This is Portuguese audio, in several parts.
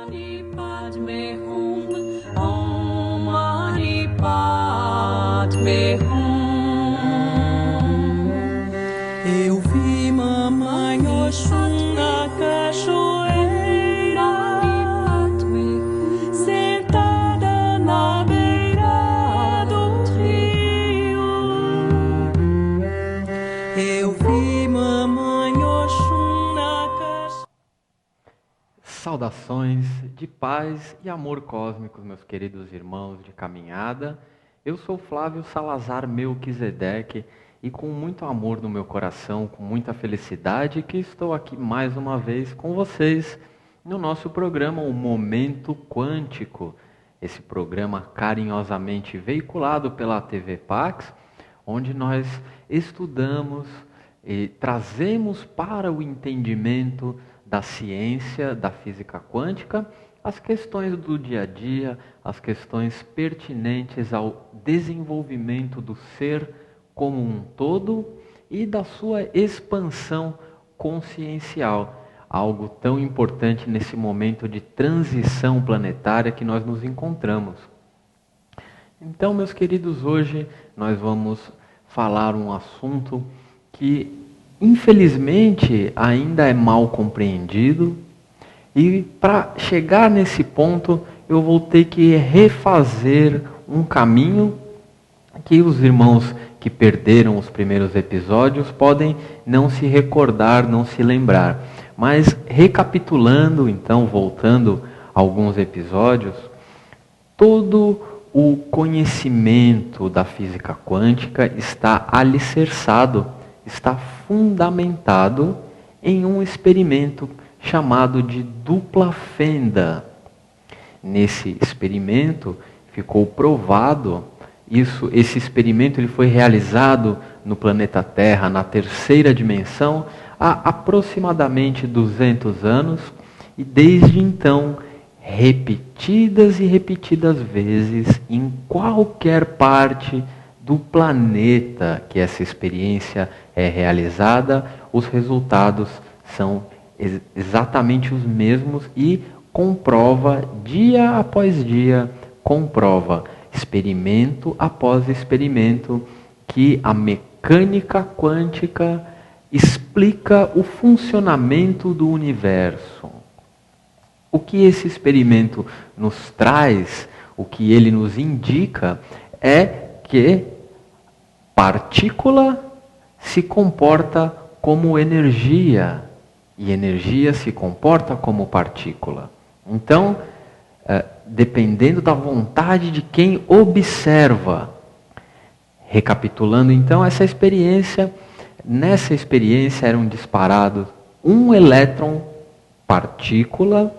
Mani Padme Hum, Om Mani Padme Hum. Eu vi Mamãe Oxum na cachoeira, sentada na beira do rio. Eu vi Mamãe Oxum na cachoeira. Saudações de paz e amor cósmicos, meus queridos irmãos de caminhada. Eu sou Flávio Salazar Melquisedeque e com muito amor no meu coração, com muita felicidade, que estou aqui mais uma vez com vocês no nosso programa O Momento Quântico, esse programa carinhosamente veiculado pela TV Pax, onde nós estudamos e trazemos para o entendimento da ciência, da física quântica, as questões do dia a dia, as questões pertinentes ao desenvolvimento do ser como um todo e da sua expansão consciencial, algo tão importante nesse momento de transição planetária que nós nos encontramos. Então, meus queridos, hoje nós vamos falar um assunto que infelizmente ainda é mal compreendido, e para chegar nesse ponto eu vou ter que refazer um caminho que os irmãos que perderam os primeiros episódios podem não se recordar, não se lembrar. Mas recapitulando, então, voltando a alguns episódios, todo o conhecimento da física quântica está alicerçado, está fundamentado em um experimento chamado de dupla fenda. Nesse experimento ficou provado, esse experimento ele foi realizado no planeta Terra, na terceira dimensão, há aproximadamente 200 anos, e desde então, repetidas e repetidas vezes, em qualquer parte do planeta que essa experiência é realizada, os resultados são exatamente os mesmos e comprova, dia após dia, comprova, experimento após experimento, que a mecânica quântica explica o funcionamento do universo. O que esse experimento nos traz, o que ele nos indica, é que partícula se comporta como energia e energia se comporta como partícula. Então, dependendo da vontade de quem observa. Recapitulando então essa experiência, nessa experiência eram disparados um elétron partícula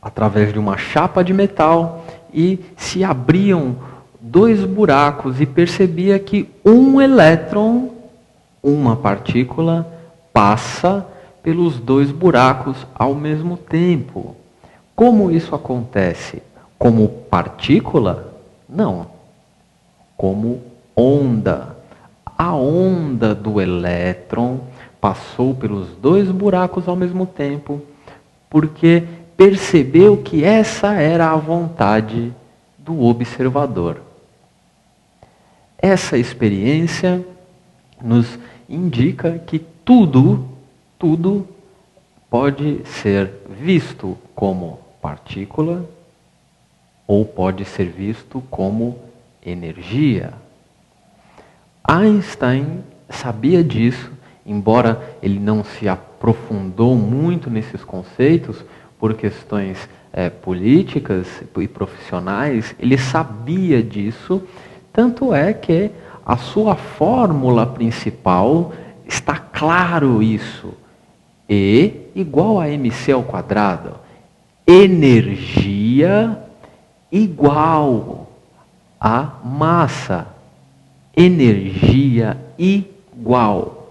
através de uma chapa de metal e se abriam dois buracos e percebia que um elétron, uma partícula, passa pelos dois buracos ao mesmo tempo. Como isso acontece? Como partícula? Não. Como onda. A onda do elétron passou pelos dois buracos ao mesmo tempo, porque percebeu que essa era a vontade do observador. Essa experiência nos indica que tudo pode ser visto como partícula ou pode ser visto como energia. Einstein sabia disso, embora ele não se aprofundou muito nesses conceitos por questões políticas e profissionais, ele sabia disso. Tanto é que a sua fórmula principal está claro isso. E igual a mc ao quadrado. Energia igual a massa. Energia igual.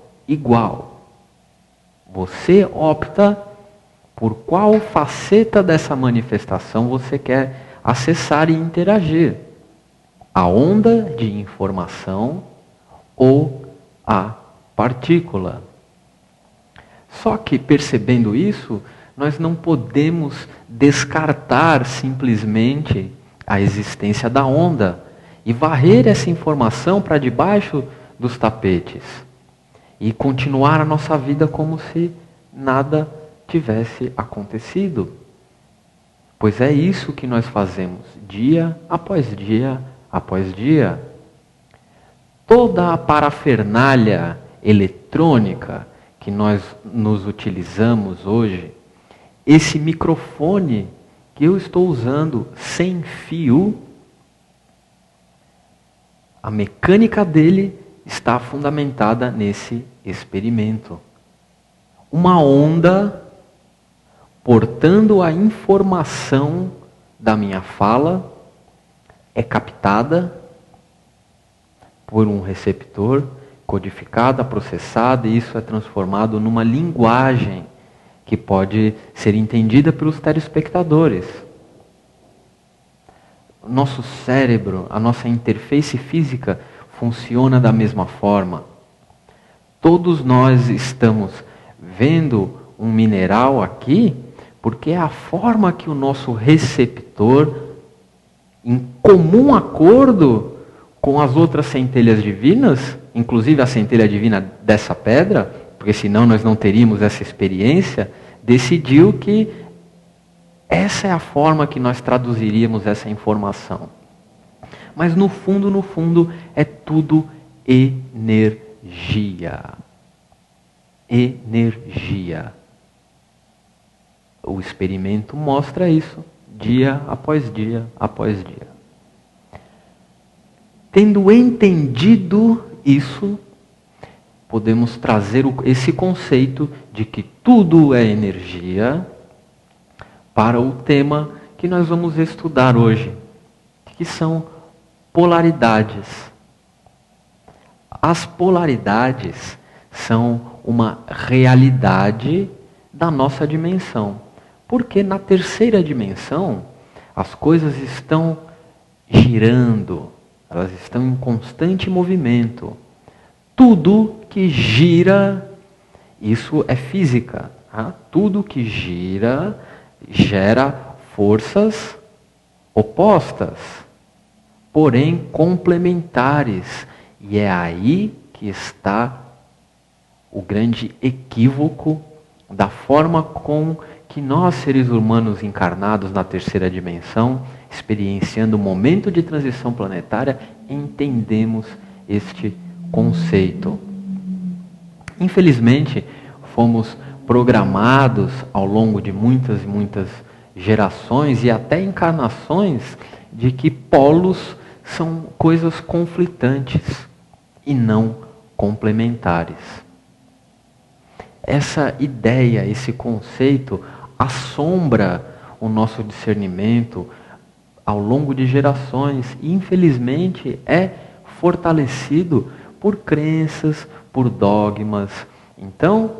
Você opta por qual faceta dessa manifestação você quer acessar e interagir. A onda de informação ou a partícula. Só que, percebendo isso, Nós não podemos descartar simplesmente a existência da onda e varrer essa informação para debaixo dos tapetes e continuar a nossa vida como se nada tivesse acontecido. Pois é isso que nós fazemos dia após dia após dia. Toda a parafernália eletrônica que nós nos utilizamos hoje, esse microfone que eu estou usando sem fio, a mecânica dele está fundamentada nesse experimento. Uma onda portando a informação da minha fala é captada por um receptor, codificada, processada, e isso é transformado numa linguagem que pode ser entendida pelos telespectadores. Nosso cérebro, a nossa interface física funciona da mesma forma. Todos nós estamos vendo um mineral aqui porque é a forma que o nosso receptor, em comum acordo com as outras centelhas divinas, inclusive a centelha divina dessa pedra, porque senão nós não teríamos essa experiência, decidiu que essa é a forma que nós traduziríamos essa informação. Mas no fundo, é tudo energia. Energia. O experimento mostra isso, dia após dia após dia. Tendo entendido isso, podemos trazer esse conceito de que tudo é energia para o tema que nós vamos estudar hoje, que são polaridades. As polaridades são uma realidade da nossa dimensão, porque na terceira dimensão as coisas estão girando, elas estão em constante movimento. Tudo que gira, isso é física. Tá? Tudo que gira gera forças opostas, porém complementares. E é aí que está o grande equívoco da forma com que nós, seres humanos encarnados na terceira dimensão, experienciando o momento de transição planetária, entendemos este conceito. Infelizmente, fomos programados ao longo de muitas e muitas gerações e até encarnações de que polos são coisas conflitantes e não complementares. Essa ideia, esse conceito assombra o nosso discernimento ao longo de gerações e, infelizmente, é fortalecido por crenças, por dogmas. Então,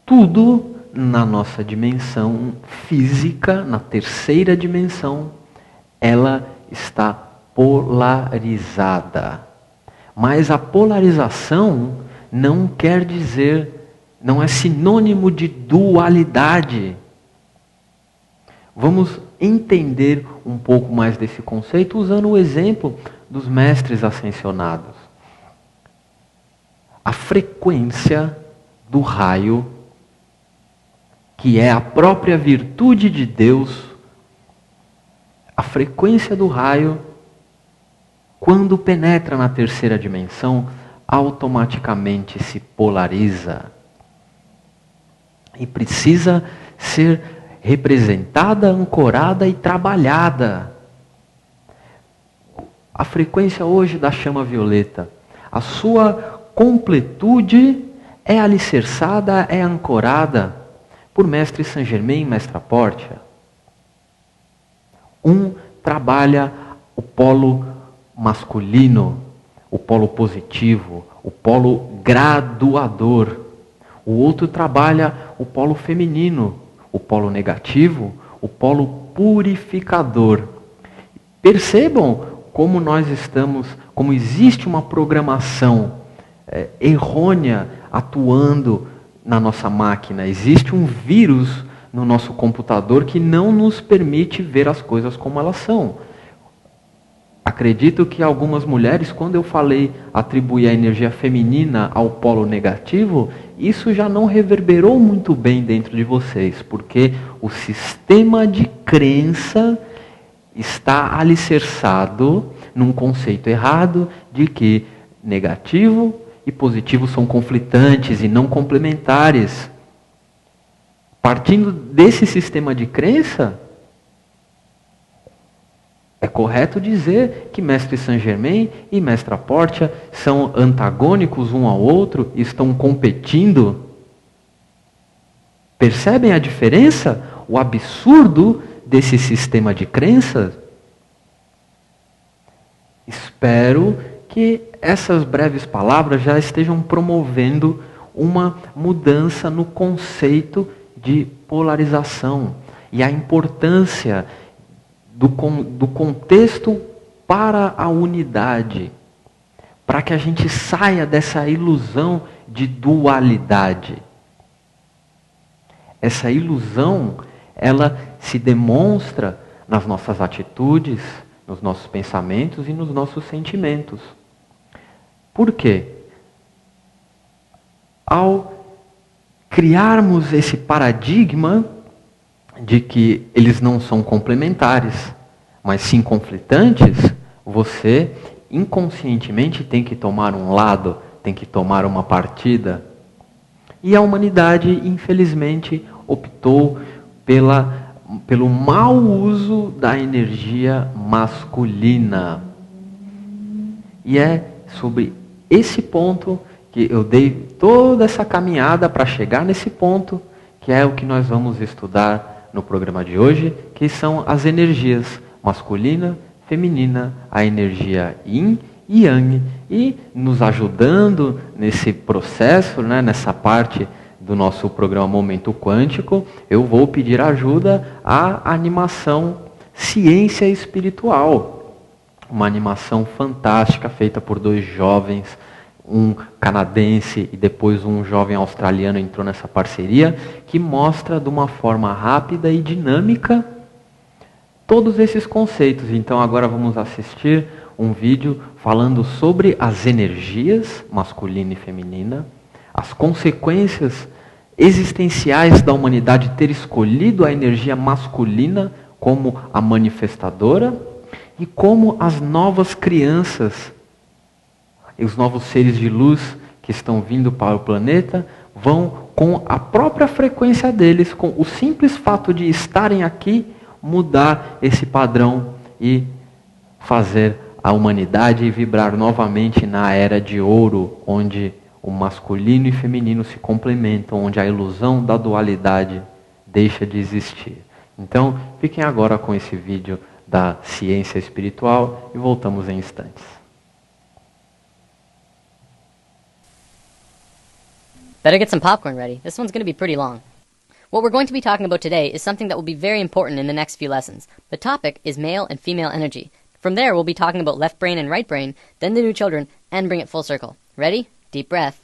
tudo na nossa dimensão física, na terceira dimensão, ela está polarizada. Mas a polarização não quer dizer, não é sinônimo de dualidade. Vamos entender um pouco mais desse conceito usando o exemplo dos mestres ascensionados. A frequência do raio, que é a própria virtude de Deus, a frequência do raio, quando penetra na terceira dimensão, automaticamente se polariza. E precisa ser representada, ancorada e trabalhada. A frequência hoje da chama violeta, a sua completude é alicerçada, é ancorada por Mestre Saint Germain e Mestra Portia. Um trabalha o polo masculino, o polo positivo, o polo graduador. O outro trabalha o polo feminino, o polo negativo, o polo purificador. Percebam como nós estamos, como existe uma programação errônea atuando na nossa máquina, existe um vírus no nosso computador que não nos permite ver as coisas como elas são. Acredito que algumas mulheres, quando eu falei atribuir a energia feminina ao polo negativo, isso já não reverberou muito bem dentro de vocês, porque o sistema de crença está alicerçado num conceito errado de que negativo e positivo são conflitantes e não complementares. Partindo desse sistema de crença, é correto dizer que Mestre Saint Germain e Mestra Portia são antagônicos um ao outro e estão competindo? Percebem a diferença? O absurdo desse sistema de crenças? Espero que essas breves palavras já estejam promovendo uma mudança no conceito de polarização e a importância do contexto para a unidade, para que a gente saia dessa ilusão de dualidade. Essa ilusão, ela se demonstra nas nossas atitudes, nos nossos pensamentos e nos nossos sentimentos. Por quê? Ao criarmos esse paradigma de que eles não são complementares, mas sim conflitantes, você inconscientemente tem que tomar um lado, tem que tomar uma partida. E a humanidade, infelizmente, optou pelo mau uso da energia masculina. E é sobre esse ponto que eu dei toda essa caminhada para chegar nesse ponto, que é o que nós vamos estudar no programa de hoje, que são as energias masculina, feminina, a energia yin e yang, e nos ajudando nesse processo, né, nessa parte do nosso programa Momento Quântico, eu vou pedir ajuda à animação Ciência Espiritual, uma animação fantástica feita por dois jovens, um canadense e depois um jovem australiano entrou nessa parceria, que mostra de uma forma rápida e dinâmica todos esses conceitos. Então agora vamos assistir um vídeo falando sobre as energias masculina e feminina, as consequências existenciais da humanidade ter escolhido a energia masculina como a manifestadora e como as novas crianças e os novos seres de luz que estão vindo para o planeta vão, com a própria frequência deles, com o simples fato de estarem aqui, mudar esse padrão e fazer a humanidade vibrar novamente na era de ouro, onde o masculino e feminino se complementam, onde a ilusão da dualidade deixa de existir. Então, fiquem agora com esse vídeo da ciência espiritual e voltamos em instantes. Better get some popcorn ready. This one's going to be pretty long. What we're going to be talking about today is something that will be very important in the next few lessons. The topic is male and female energy. From there, we'll be talking about left brain and right brain, then the new children, and bring it full circle. Ready? Deep breath.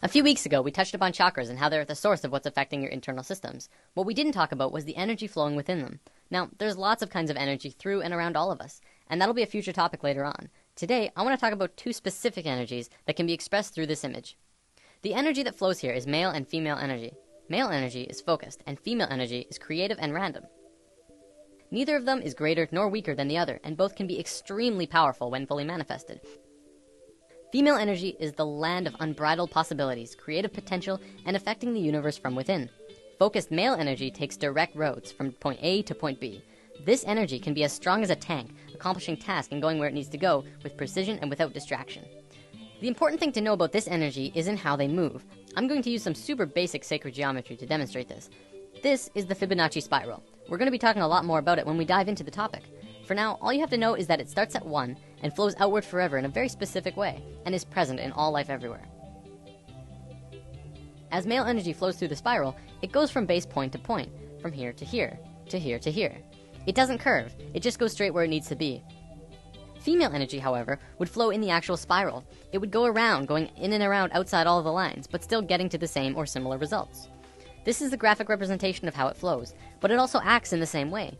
A few weeks ago, we touched upon chakras and how they're at the source of what's affecting your internal systems. What we didn't talk about was the energy flowing within them. Now, there's lots of kinds of energy through and around all of us, and that'll be a future topic later on. Today, I want to talk about two specific energies that can be expressed through this image. The energy that flows here is male and female energy. Male energy is focused, and female energy is creative and random. Neither of them is greater nor weaker than the other, and both can be extremely powerful when fully manifested. Female energy is the land of unbridled possibilities, creative potential, and affecting the universe from within. Focused male energy takes direct roads from point A to point B. This energy can be as strong as a tank, accomplishing tasks and going where it needs to go with precision and without distraction. The important thing to know about this energy isn't how they move. I'm going to use some super basic sacred geometry to demonstrate this. This is the Fibonacci spiral. We're going to be talking a lot more about it when we dive into the topic. For now, all you have to know is that it starts at 1 and flows outward forever in a very specific way, and is present in all life everywhere. As male energy flows through the spiral, it goes from base point to point, from here to here. to here to here. It doesn't curve, it just goes straight where it needs to be. Female energy, however, would flow in the actual spiral. It would go around, going in and around outside all of the lines, but still getting to the same or similar results. This is the graphic representation of how it flows, but it also acts in the same way.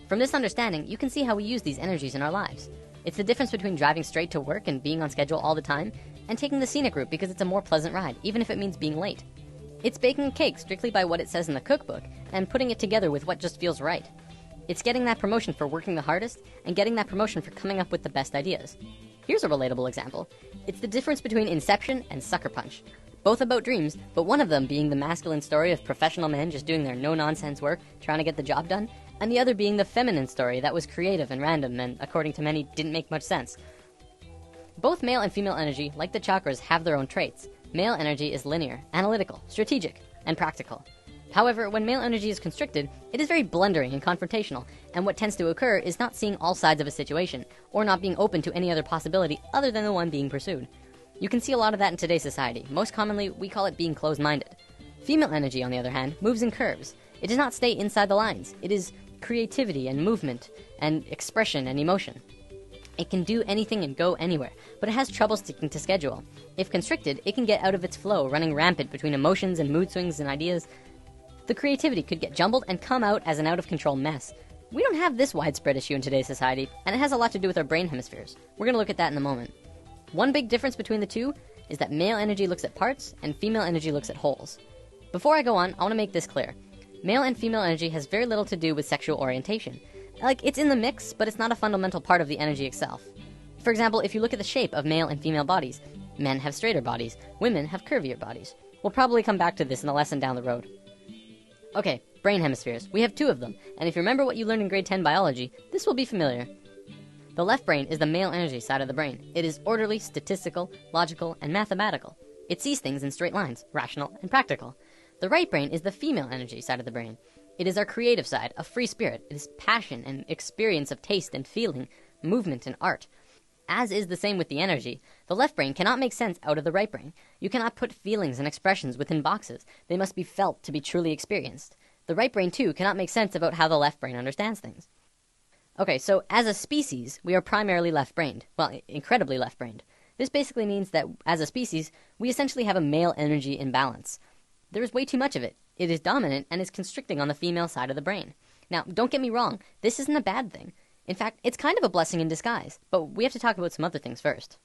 From this understanding, you can see how we use these energies in our lives. It's the difference between driving straight to work and being on schedule all the time, and taking the scenic route because it's a more pleasant ride, even if it means being late. It's baking a cake strictly by what it says in the cookbook, and putting it together with what just feels right. It's getting that promotion for working the hardest, and getting that promotion for coming up with the best ideas. Here's a relatable example. It's the difference between Inception and Sucker Punch. Both about dreams, but one of them being the masculine story of professional men just doing their no-nonsense work, trying to get the job done, and the other being the feminine story that was creative and random and, according to many, didn't make much sense. Both male and female energy, like the chakras, have their own traits. Male energy is linear, analytical, strategic, and practical. However, when male energy is constricted, it is very blundering and confrontational, and what tends to occur is not seeing all sides of a situation, or not being open to any other possibility other than the one being pursued. You can see a lot of that in today's society. Most commonly, we call it being closed-minded. Female energy, on the other hand, moves in curves. It does not stay inside the lines. It is creativity and movement, and expression and emotion. It can do anything and go anywhere, but it has trouble sticking to schedule. If constricted, it can get out of its flow, running rampant between emotions and mood swings and ideas. The creativity could get jumbled and come out as an out-of-control mess. We don't have this widespread issue in today's society, and it has a lot to do with our brain hemispheres. We're going to look at that in a moment. One big difference between the two is that male energy looks at parts, and female energy looks at wholes. Before I go on, I want to make this clear. Male and female energy has very little to do with sexual orientation. Like, it's in the mix, but it's not a fundamental part of the energy itself. For example, if you look at the shape of male and female bodies, men have straighter bodies, women have curvier bodies. We'll probably come back to this in a lesson down the road. Okay, brain hemispheres. We have two of them, and if you remember what you learned in grade 10 biology, this will be familiar. The left brain is the male energy side of the brain. It is orderly, statistical, logical, and mathematical. It sees things in straight lines, rational and practical. The right brain is the female energy side of the brain. It is our creative side, a free spirit. It is passion and experience of taste and feeling, movement and art. As is the same with the energy, the left brain cannot make sense out of the right brain. You cannot put feelings and expressions within boxes. They must be felt to be truly experienced. The right brain, too, cannot make sense about how the left brain understands things. Okay, so as a species, we are primarily left-brained. Well, incredibly left-brained. This basically means that, as a species, we essentially have a male energy imbalance. There is way too much of it. It is dominant and is constricting on the female side of the brain. Now, don't get me wrong, this isn't a bad thing. In fact, it's kind of a blessing in disguise, but we have to talk about some other things first.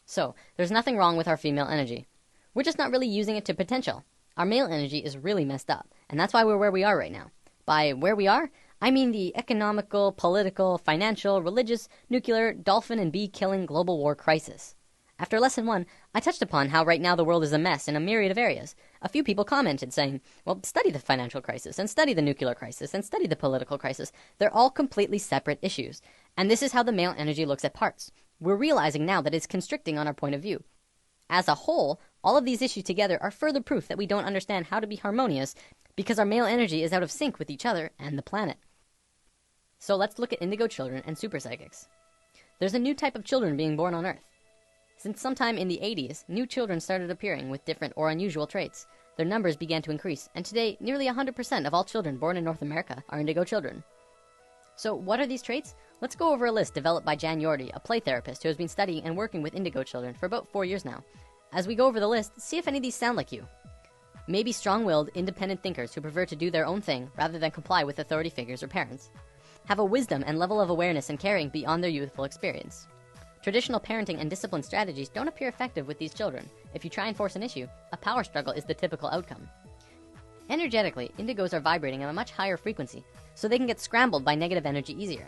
So, there's nothing wrong with our female energy. We're just not really using it to potential. Our male energy is really messed up, and that's why we're where we are right now. By where we are, I mean the economical, political, financial, religious, nuclear, dolphin and bee-killing global war crisis. After Lesson 1, I touched upon how right now the world is a mess in a myriad of areas. A few people commented saying, well, study the financial crisis, and study the nuclear crisis, and study the political crisis. They're all completely separate issues. And this is how the male energy looks at parts. We're realizing now that it's constricting on our point of view. As a whole, all of these issues together are further proof that we don't understand how to be harmonious because our male energy is out of sync with each other and the planet. So let's look at indigo children and super psychics. There's a new type of children being born on Earth. Since sometime in the 80s, new children started appearing with different or unusual traits. Their numbers began to increase, and today, nearly 100% of all children born in North America are indigo children. So what are these traits? Let's go over a list developed by Jan Yordi, a play therapist who has been studying and working with indigo children for about 4 years now. As we go over the list, see if any of these sound like you. Maybe strong-willed, independent thinkers who prefer to do their own thing rather than comply with authority figures or parents. Have a wisdom and level of awareness and caring beyond their youthful experience. Traditional parenting and discipline strategies don't appear effective with these children. If you try and force an issue, a power struggle is the typical outcome. Energetically, indigos are vibrating at a much higher frequency, so they can get scrambled by negative energy easier.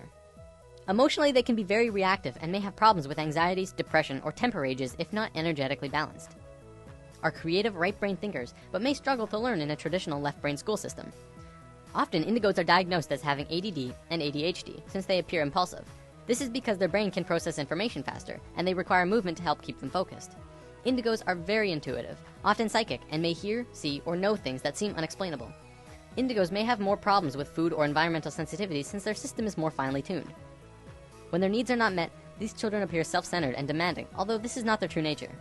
Emotionally, they can be very reactive and may have problems with anxieties, depression, or temper rages if not energetically balanced. Are creative right-brain thinkers, but may struggle to learn in a traditional left-brain school system. Often, indigos are diagnosed as having ADD and ADHD, since they appear impulsive. This is because their brain can process information faster, and they require movement to help keep them focused. Indigos are very intuitive, often psychic, and may hear, see, or know things that seem unexplainable. Indigos may have more problems with food or environmental sensitivity since their system is more finely tuned. When their needs are not met, these children appear self-centered and demanding, although this is not their true nature.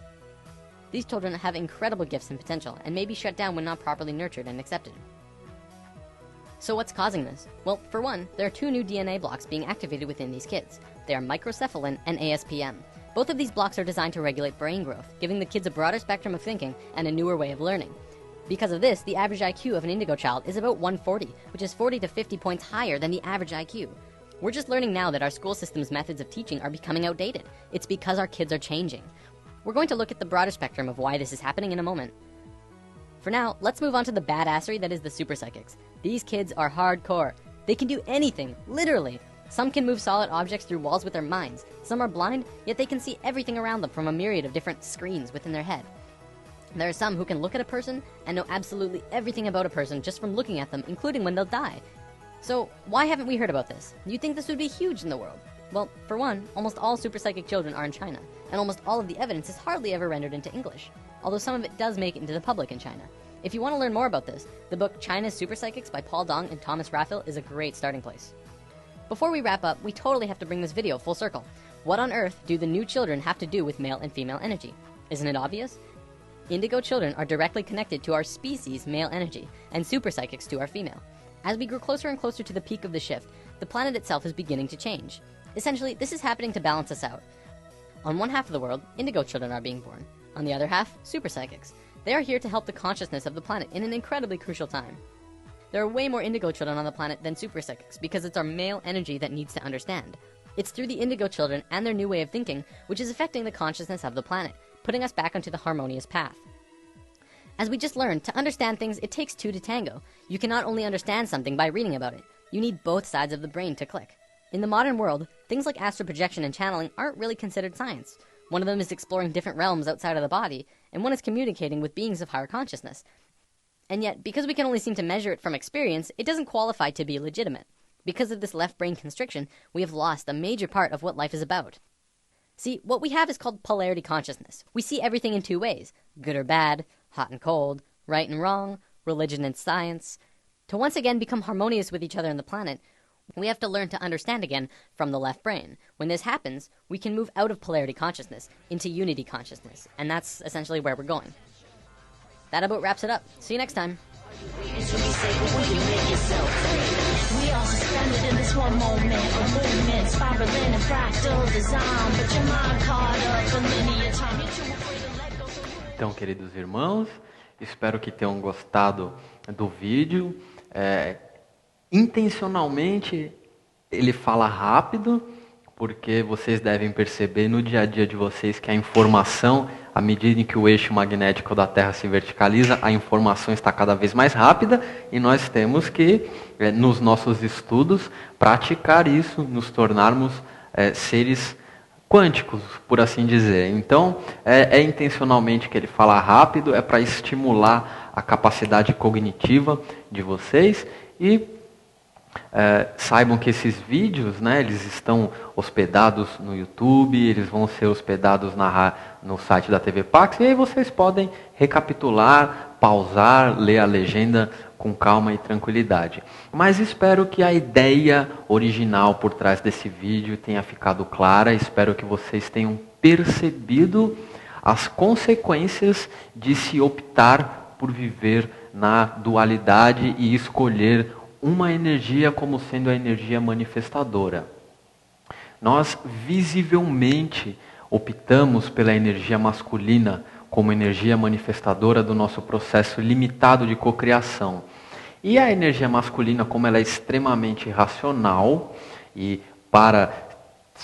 These children have incredible gifts and potential, and may be shut down when not properly nurtured and accepted. So what's causing this? Well, for one, there are 2 new DNA blocks being activated within these kids. They are microcephalin and ASPM. Both of these blocks are designed to regulate brain growth, giving the kids a broader spectrum of thinking and a newer way of learning. Because of this, the average IQ of an indigo child is about 140, which is 40 to 50 points higher than the average IQ. We're just learning now that our school system's methods of teaching are becoming outdated. It's because our kids are changing. We're going to look at the broader spectrum of why this is happening in a moment. For now, let's move on to the badassery that is the super psychics. These kids are hardcore. They can do anything, literally. Some can move solid objects through walls with their minds. Some are blind, yet they can see everything around them from a myriad of different screens within their head. There are some who can look at a person and know absolutely everything about a person just from looking at them, including when they'll die. So, why haven't we heard about this? You'd think this would be huge in the world. Well, for one, almost all super psychic children are in China, and almost all of the evidence is hardly ever rendered into English, although some of it does make it into the public in China. If you want to learn more about this, the book China's Super Psychics by Paul Dong and Thomas Raphael is a great starting place. Before we wrap up, we totally have to bring this video full circle. What on earth do the new children have to do with male and female energy? Isn't it obvious? Indigo children are directly connected to our species' male energy, and super psychics to our female. As we grow closer and closer to the peak of the shift, the planet itself is beginning to change. Essentially, this is happening to balance us out. On one half of the world, indigo children are being born. On the other half, super psychics. They are here to help the consciousness of the planet in an incredibly crucial time. There are way more indigo children on the planet than super psychics because it's our male energy that needs to understand. It's through the indigo children and their new way of thinking which is affecting the consciousness of the planet, putting us back onto the harmonious path. As we just learned, to understand things, it takes 2 to tango. You cannot only understand something by reading about it. You need both sides of the brain to click. In the modern world, things like astral projection and channeling aren't really considered science. One of them is exploring different realms outside of the body, and one is communicating with beings of higher consciousness. And yet, because we can only seem to measure it from experience, it doesn't qualify to be legitimate. Because of this left brain constriction, we have lost a major part of what life is about. See, what we have is called polarity consciousness. We see everything in 2 ways, good or bad, hot and cold, right and wrong, religion and science. To once again become harmonious with each other on the planet, we have to learn to understand again from the left brain. When this happens, we can move out of polarity consciousness into unity consciousness, and that's essentially where we're going. That about wraps it up. See you next time. We are suspended in this one moment of movement, spiraling in fractal design, but your mind caught up in linear time. You're too afraid to let go. Então, queridos irmãos, espero que tenham gostado do vídeo. Intencionalmente, ele fala rápido, porque vocês devem perceber no dia a dia de vocês que a informação, à medida em que o eixo magnético da Terra se verticaliza, a informação está cada vez mais rápida e nós temos que, nos nossos estudos, praticar isso, nos tornarmos seres quânticos, por assim dizer. Então, é intencionalmente que ele fala rápido, é para estimular a capacidade cognitiva de vocês e saibam que esses vídeos, né, eles estão hospedados no YouTube, eles vão ser hospedados no site da TV Pax, e aí vocês podem recapitular, pausar, ler a legenda com calma e tranquilidade. Mas espero que a ideia original por trás desse vídeo tenha ficado clara, espero que vocês tenham percebido as consequências de se optar por viver na dualidade e escolher uma energia como sendo a energia manifestadora. Nós visivelmente optamos pela energia masculina como energia manifestadora do nosso processo limitado de cocriação. E a energia masculina, como ela é extremamente racional e para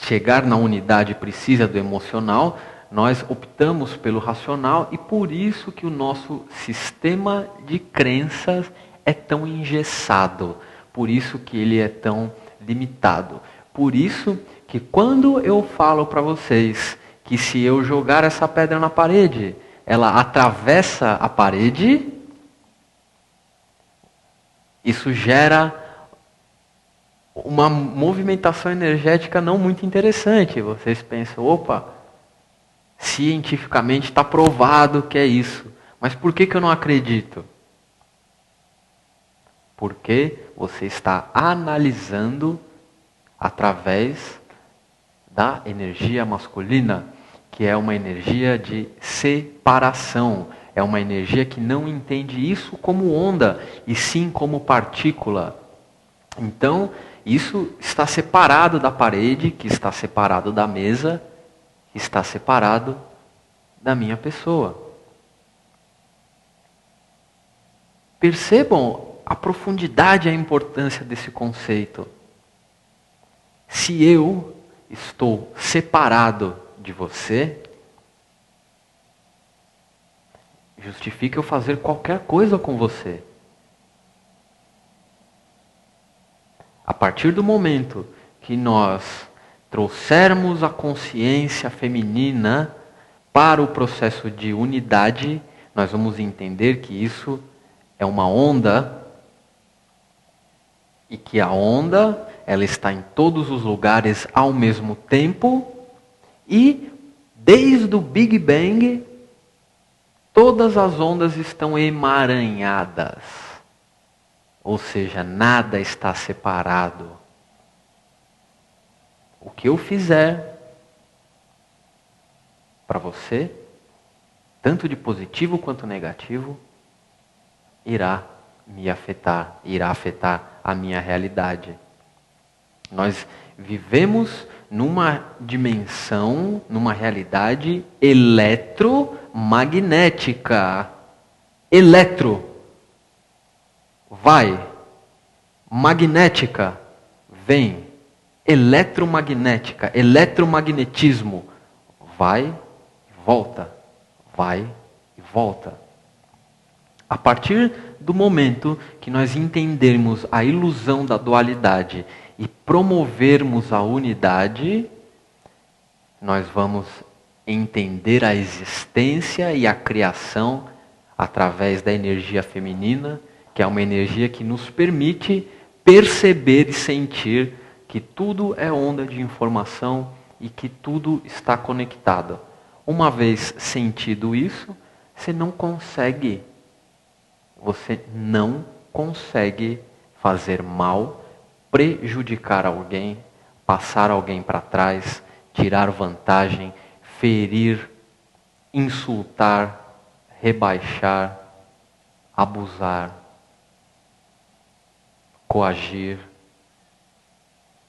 chegar na unidade precisa do emocional, nós optamos pelo racional e por isso que o nosso sistema de crenças é tão engessado, por isso que ele é tão limitado. Por isso que quando eu falo para vocês que se eu jogar essa pedra na parede, ela atravessa a parede, isso gera uma movimentação energética não muito interessante. Vocês pensam, opa, cientificamente está provado que é isso. Mas por que eu não acredito? Porque você está analisando através da energia masculina, que é uma energia de separação. É uma energia que não entende isso como onda, e sim como partícula. Então, isso está separado da parede, que está separado da mesa, que está separado da minha pessoa. Percebam a profundidade e a importância desse conceito. Se eu estou separado de você, justifica eu fazer qualquer coisa com você. A partir do momento que nós trouxermos a consciência feminina para o processo de unidade, nós vamos entender que isso é uma onda e que a onda, ela está em todos os lugares ao mesmo tempo e desde o Big Bang todas as ondas estão emaranhadas. Ou seja, nada está separado. O que eu fizer para você, tanto de positivo quanto negativo, irá me afetar, irá afetar a minha realidade. Nós vivemos numa dimensão, numa realidade eletromagnética. Eletro, vai. Magnética, vem. Eletromagnética, eletromagnetismo, vai e volta, vai e volta. A partir do momento que nós entendermos a ilusão da dualidade e promovermos a unidade, nós vamos entender a existência e a criação através da energia feminina, que é uma energia que nos permite perceber e sentir que tudo é onda de informação e que tudo está conectado. Uma vez sentido isso, você não consegue fazer mal, prejudicar alguém, passar alguém para trás, tirar vantagem, ferir, insultar, rebaixar, abusar, coagir.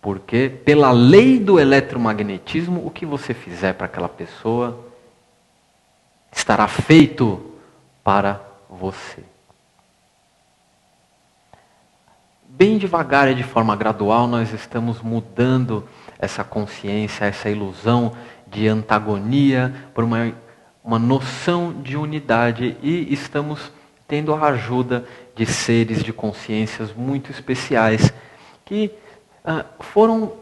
Porque pela lei do eletromagnetismo, o que você fizer para aquela pessoa estará feito para você. Bem devagar e de forma gradual, nós estamos mudando essa consciência, essa ilusão de antagonia por uma noção de unidade e estamos tendo a ajuda de seres de consciências muito especiais que foram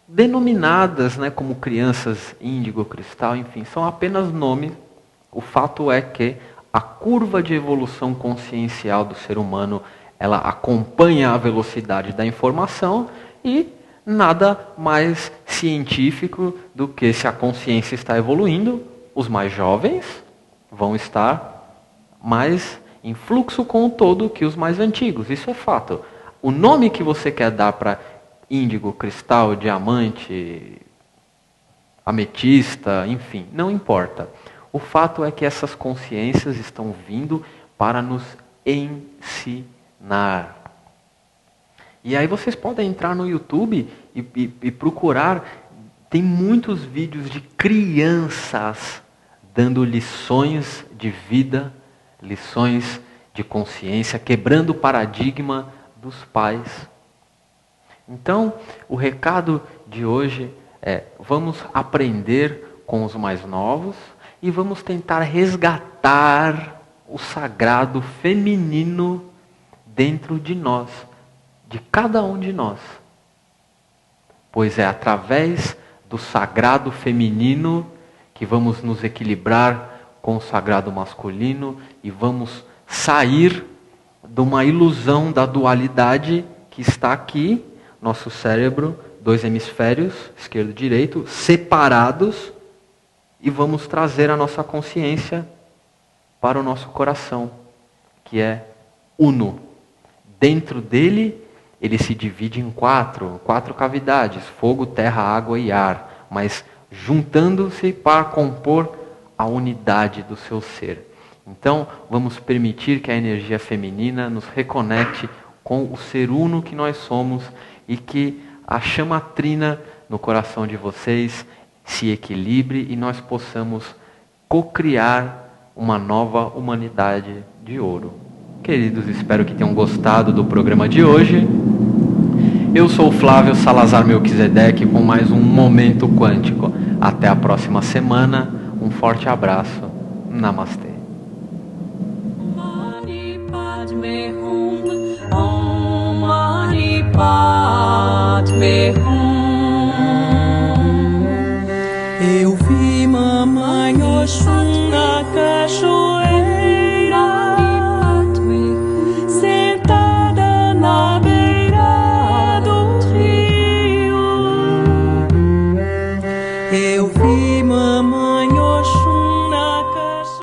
denominadas, né, como crianças índigo, cristal, enfim, são apenas nomes. O fato é que a curva de evolução consciencial do ser humano, ela acompanha a velocidade da informação e nada mais científico do que se a consciência está evoluindo, os mais jovens vão estar mais em fluxo com o todo que os mais antigos. Isso é fato. O nome que você quer dar para índigo, cristal, diamante, ametista, enfim, não importa. O fato é que essas consciências estão vindo para nos ensinar. E aí vocês podem entrar no YouTube e procurar, tem muitos vídeos de crianças dando lições de vida, lições de consciência, quebrando o paradigma dos pais. Então, o recado de hoje é: vamos aprender com os mais novos e vamos tentar resgatar o sagrado feminino dentro de nós, de cada um de nós. Pois é através do sagrado feminino que vamos nos equilibrar com o sagrado masculino e vamos sair de uma ilusão da dualidade que está aqui, nosso cérebro, 2 hemisférios, esquerdo e direito, separados, e vamos trazer a nossa consciência para o nosso coração, que é uno. Dentro dele, ele se divide em quatro cavidades: fogo, terra, água e ar, mas juntando-se para compor a unidade do seu ser. Então, vamos permitir que a energia feminina nos reconecte com o ser uno que nós somos e que a chama trina no coração de vocês se equilibre e nós possamos co-criar uma nova humanidade de ouro. Queridos, espero que tenham gostado do programa de hoje. Eu sou o Flávio Salazar Melquisedeque com mais um Momento Quântico. Até a próxima semana. Um forte abraço. Namastê. Mani Padme Hum, Om Mani Padme Hum.